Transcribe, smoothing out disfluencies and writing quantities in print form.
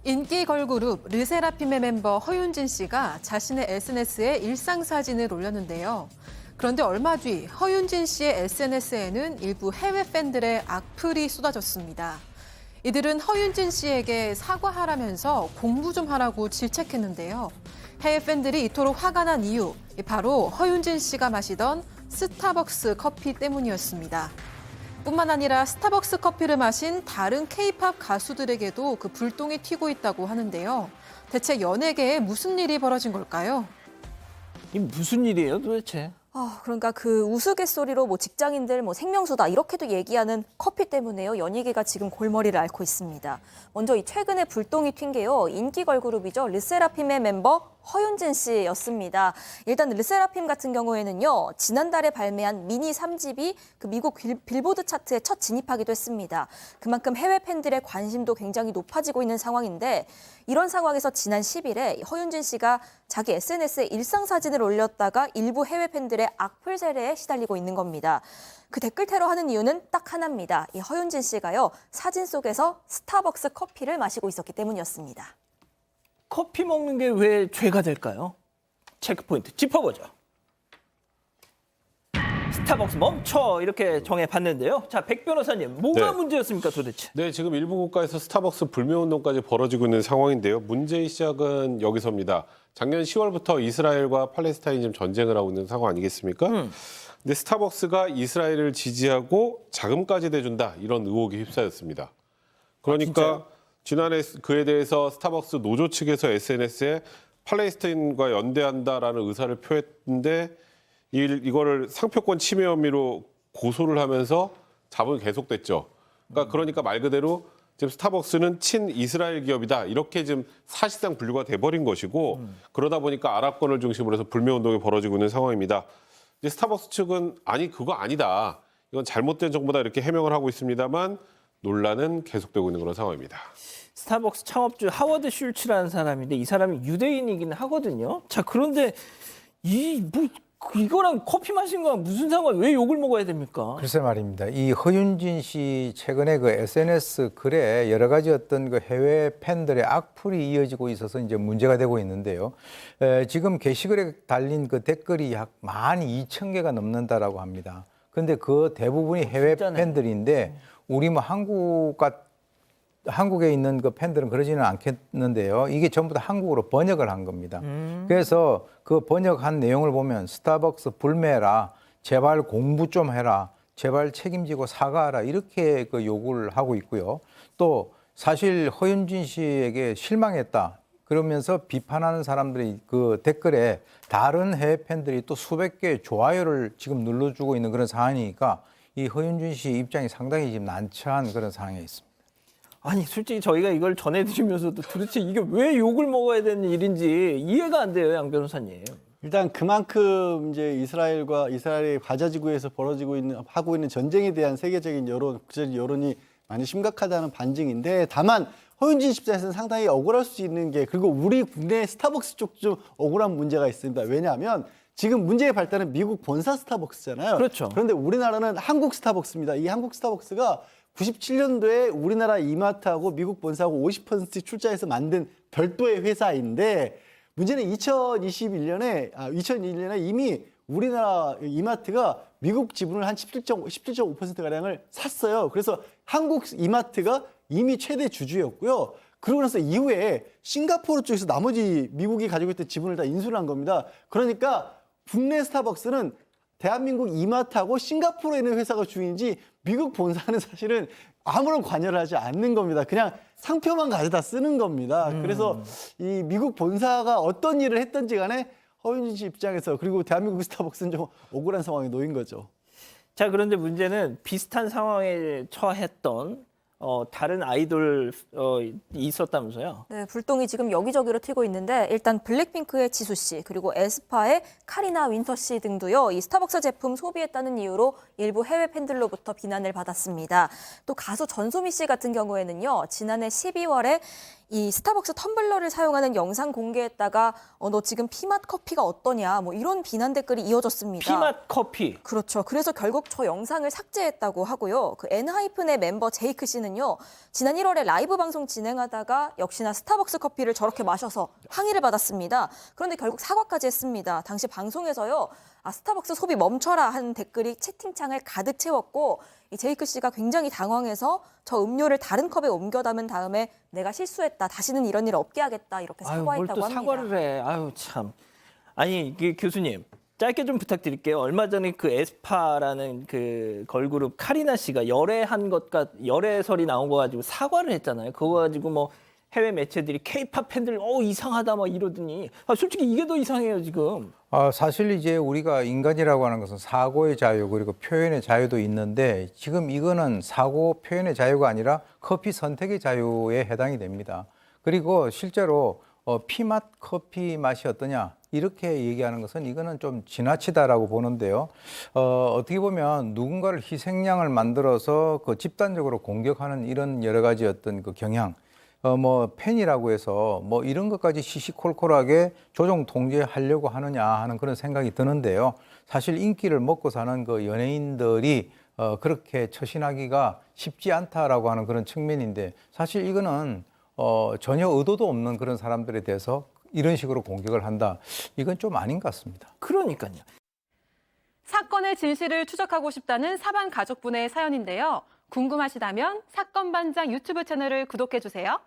인기 걸그룹 르세라핌의 멤버 허윤진 씨가 자신의 SNS에 일상사진을 올렸는데요. 그런데 얼마 뒤 허윤진 씨의 SNS에는 일부 해외 팬들의 악플이 쏟아졌습니다. 이들은 허윤진 씨에게 사과하라면서 공부 좀 하라고 질책했는데요. 해외 팬들이 이토록 화가 난 이유, 바로 허윤진 씨가 마시던 스타벅스 커피 때문이었습니다. 뿐만 아니라 스타벅스 커피를 마신 다른 K-팝 가수들에게도 그 불똥이 튀고 있다고 하는데요. 대체 연예계에 무슨 일이 벌어진 걸까요? 이게 무슨 일이에요, 도대체? 그러니까 그 우스갯소리로 직장인들 생명수다 이렇게도 얘기하는 커피 때문에요. 연예계가 지금 골머리를 앓고 있습니다. 먼저 이 최근에 불똥이 튄 게요. 인기 걸그룹이죠. 르세라핌의 멤버 허윤진 씨였습니다. 일단 르세라핌 같은 경우에는요. 지난달에 발매한 미니 3집이 그 미국 빌보드 차트에 첫 진입하기도 했습니다. 그만큼 해외 팬들의 관심도 굉장히 높아지고 있는 상황인데 이런 상황에서 지난 10일에 허윤진 씨가 자기 SNS에 일상사진을 올렸다가 일부 해외 팬들의 악플 세례에 시달리고 있는 겁니다. 그 댓글 테러하는 이유는 딱 하나입니다. 이 허윤진 씨가요. 사진 속에서 스타벅스 커피를 마시고 있었기 때문이었습니다. 커피 먹는 게 왜 죄가 될까요? 체크포인트 짚어보죠. 스타벅스 멈춰 이렇게 정해봤는데요. 자, 백 변호사님, 뭐가 문제였습니까 도대체? 네, 지금 일부 국가에서 스타벅스 불매운동까지 벌어지고 있는 상황인데요. 문제의 시작은 여기서입니다. 작년 10월부터 이스라엘과 팔레스타인이 지금 전쟁을 하고 있는 상황 아니겠습니까? 근데 스타벅스가 이스라엘을 지지하고 자금까지 대준다 이런 의혹이 휩싸였습니다. 그러니까 지난해 그에 대해서 스타벅스 노조 측에서 SNS에 팔레스타인과 연대한다라는 의사를 표했는데 이거를 상표권 침해 혐의로 고소를 하면서 잡음이 계속됐죠. 그러니까 말 그대로 지금 스타벅스는 친이스라엘 기업이다 이렇게 지금 사실상 분류가 돼버린 것이고 그러다 보니까 아랍권을 중심으로 해서 불매운동이 벌어지고 있는 상황입니다. 이제 스타벅스 측은 아니 그거 아니다. 이건 잘못된 정보다 이렇게 해명을 하고 있습니다만 논란은 계속되고 있는 그런 상황입니다. 스타벅스 창업주 하워드 슐츠라는 사람인데 이 사람이 유대인이긴 하거든요. 자, 그런데 이거랑 커피 마신 거랑 무슨 상관? 왜 욕을 먹어야 됩니까? 글쎄 말입니다. 이 허윤진 씨 최근에 그 SNS 글에 여러 가지 어떤 그 해외 팬들의 악플이 이어지고 있어서 이제 문제가 되고 있는데요. 지금 게시글에 달린 그 댓글이 약 12,000개가 넘는다라고 합니다. 그런데 그 대부분이 해외 팬들인데 우리 한국에 있는 그 팬들은 그러지는 않겠는데요. 이게 전부 다 한국어로 번역을 한 겁니다. 그래서 그 번역한 내용을 보면 스타벅스 불매라, 제발 공부 좀 해라, 제발 책임지고 사과하라 이렇게 그 요구를 하고 있고요. 또 사실 허윤진 씨에게 실망했다. 그러면서 비판하는 사람들이 그 댓글에 다른 해외 팬들이 또 수백 개의 좋아요를 지금 눌러주고 있는 그런 상황이니까 이 허윤진 씨 입장이 상당히 지금 난처한 그런 상황에 있습니다. 아니, 솔직히 저희가 이걸 전해드리면서도 도대체 이게 왜 욕을 먹어야 되는 일인지 이해가 안 돼요, 양 변호사님. 일단 그만큼 이제 이스라엘의 가자 지구에서 하고 있는 전쟁에 대한 세계적인 국제적 여론이 많이 심각하다는 반증인데 다만 허윤진 씨 입장에서는 상당히 억울할 수 있는 게 그리고 우리 국내 스타벅스 쪽 좀 억울한 문제가 있습니다. 왜냐하면 지금 문제의 발단은 미국 본사 스타벅스잖아요. 그렇죠. 그런데 우리나라는 한국 스타벅스입니다. 이 한국 스타벅스가 97년도에 우리나라 이마트하고 미국 본사하고 50% 출자해서 만든 별도의 회사인데 문제는 2021년에 이미 우리나라 이마트가 미국 지분을 한 17.5%가량을 샀어요. 그래서 한국 이마트가 이미 최대 주주였고요. 그러고 나서 이후에 싱가포르 쪽에서 나머지 미국이 가지고 있던 지분을 다 인수를 한 겁니다. 그러니까 국내 스타벅스는 대한민국 이마트하고 싱가포르에 있는 회사가 주인이지 미국 본사는 사실은 아무런 관여를 하지 않는 겁니다. 그냥 상표만 가져다 쓰는 겁니다. 그래서 이 미국 본사가 어떤 일을 했든지 간에 허윤진 씨 입장에서 그리고 대한민국 스타벅스는 좀 억울한 상황에 놓인 거죠. 자, 그런데 문제는 비슷한 상황에 처했던 다른 아이돌 있었다면서요? 네, 불똥이 지금 여기저기로 튀고 있는데 일단 블랙핑크의 지수 씨 그리고 에스파의 카리나 윈터 씨 등도요. 이 스타벅스 제품 소비했다는 이유로 일부 해외 팬들로부터 비난을 받았습니다. 또 가수 전소미 씨 같은 경우에는요. 지난해 12월에 이 스타벅스 텀블러를 사용하는 영상 공개했다가 너 지금 피맛 커피가 어떠냐 뭐 이런 비난 댓글이 이어졌습니다. 피맛 커피. 그렇죠. 그래서 결국 저 영상을 삭제했다고 하고요. 그 엔하이픈의 멤버 제이크 씨는요. 지난 1월에 라이브 방송 진행하다가 역시나 스타벅스 커피를 저렇게 마셔서 항의를 받았습니다. 그런데 결국 사과까지 했습니다. 당시 방송에서요. 스타벅스 소비 멈춰라 하는 댓글이 채팅창을 가득 채웠고 이 제이크 씨가 굉장히 당황해서 저 음료를 다른 컵에 옮겨 담은 다음에 내가 실수했다. 다시는 이런 일 없게 하겠다. 이렇게 아유, 뭘 사과했다고 또 합니다. 사과를 해. 아유, 참. 아니, 교수님. 짧게 좀 부탁드릴게요. 얼마 전에 그 에스파라는 그 걸그룹 카리나 씨가 열애설이 나온 거 가지고 사과를 했잖아요. 그거 가지고 뭐 해외 매체들이 케이팝 팬들 이상하다 막 이러더니 솔직히 이게 더 이상해요, 지금. 사실 이제 우리가 인간이라고 하는 것은 사고의 자유 그리고 표현의 자유도 있는데 지금 이거는 사고 표현의 자유가 아니라 커피 선택의 자유에 해당이 됩니다. 그리고 실제로 피맛 커피 맛이 어떠냐 이렇게 얘기하는 것은 이거는 좀 지나치다라고 보는데요. 어떻게 보면 누군가를 희생양을 만들어서 그 집단적으로 공격하는 이런 여러 가지 어떤 그 경향 뭐 팬이라고 해서 뭐 이런 것까지 시시콜콜하게 조정 통제하려고 하느냐 하는 그런 생각이 드는데요. 사실 인기를 먹고 사는 그 연예인들이 그렇게 처신하기가 쉽지 않다라고 하는 그런 측면인데 사실 이거는 전혀 의도도 없는 그런 사람들에 대해서 이런 식으로 공격을 한다. 이건 좀 아닌 것 같습니다. 그러니까요. 사건의 진실을 추적하고 싶다는 사반 가족분의 사연인데요. 궁금하시다면 사건반장 유튜브 채널을 구독해주세요.